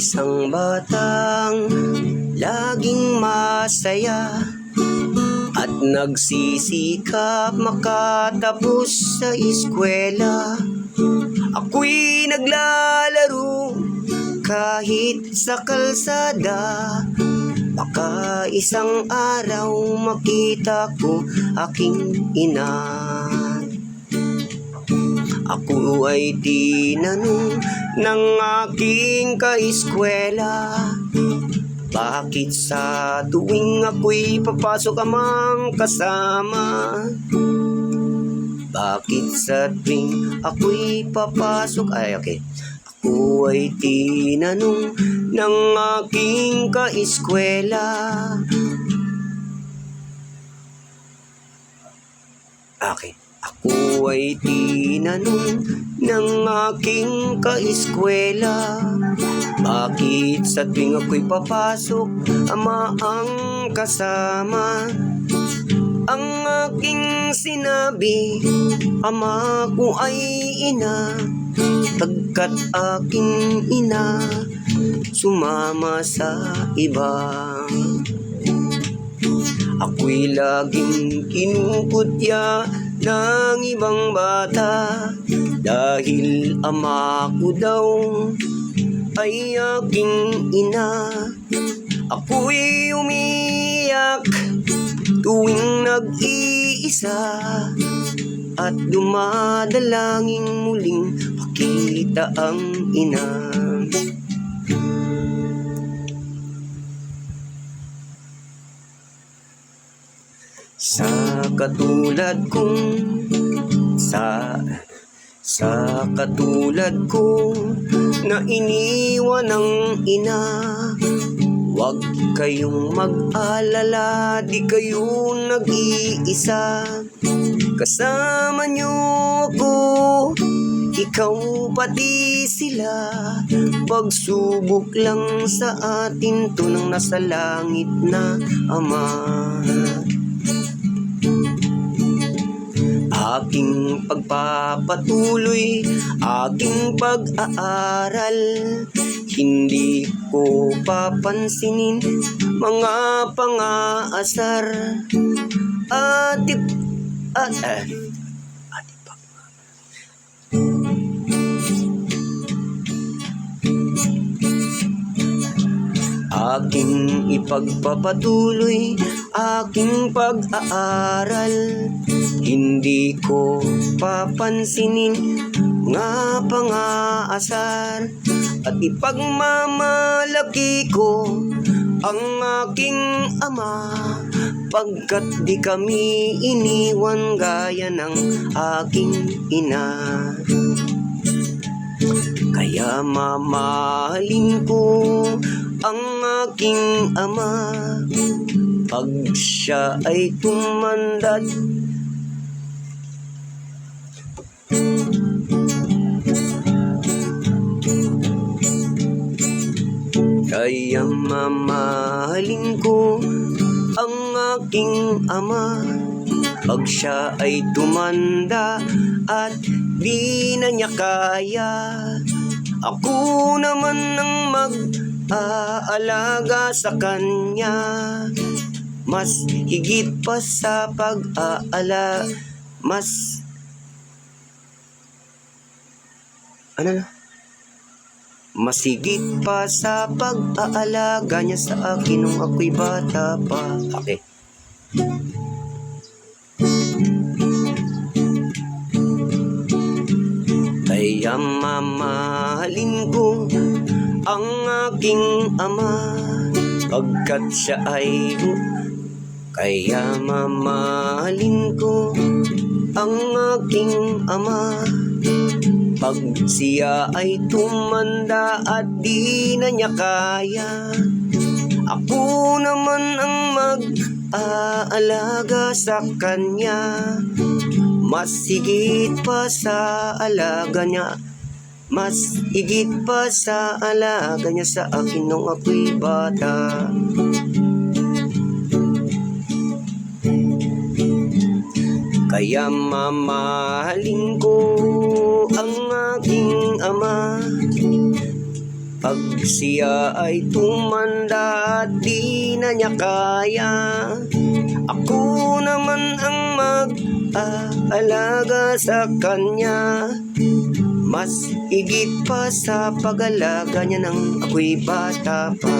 Isang batang laging masaya at nagsisikap makatapos sa eskwela. Ako'y naglalaro kahit sa kalsada. Baka isang araw makita ko aking ina. Ako ay tinanong ng aking kaeskwela, bakit sa tuwing ako'y papasok amang kasama? Bakit sa tuwing ako'y papasok? Ako ay tinanong ng aking kaeskwela. Ako ay tinanong ng aking kaeskwela, bakit sa tuwing ako'y papasok ama ang kasama? Ang aking sinabi, ama ko ay ina, pagkat aking ina sumama sa iba. Ako'y laging kinukutya ng ibang bata, dahil ama ko daw ay aking ina. Ako'y umiyak tuwing nag-iisa, at dumadalangin muling makita ang ina. Sa katulad ko na iniwan ng ina, huwag kayong mag-alala, di kayo nag-iisa. Kasama niyo ako, ikaw pati sila. Pagsubok lang sa atin to ng nasa langit na Ama. Aking pagpapatuloy, aking pag-aaral, hindi ko papansinin mga pang-aasar. Aking ipagpapatuloy, aking pag-aaral, hindi ko papansinin nga pang-aasar. At ipagmamalaki ko ang aking ama, pagkat di kami iniwan gaya ng aking ina. Kaya mamahalin ko ang aking ama, pag siya ay tumanda't kaya mamahalin ko ang aking ama, pag siya ay tumanda at di na niya kaya. Ako naman ang mag-aalaga sa kanya, mas higit pa sa mas higit pa sa pag-aalaga niya sa akin nung ako'y bata pa. Okay. Kaya mamahalin ko ang aking ama, pagkat siya ay kaya mamahalin ko ang aking ama, pag siya ay tumanda at di na niya kaya. Ako naman ang mag-aalaga sa kanya, mas higit pa sa alaga niya, mas higit pa sa alaga niya sa akin nung ako'y bata. Kaya mamahalin ko ang aking ama, Pag siya ay tumanda at di na niya kaya, ako naman ang mag-aalaga sa kanya. Mas higit pa sa pag-alaga niya nang ako'y bata pa.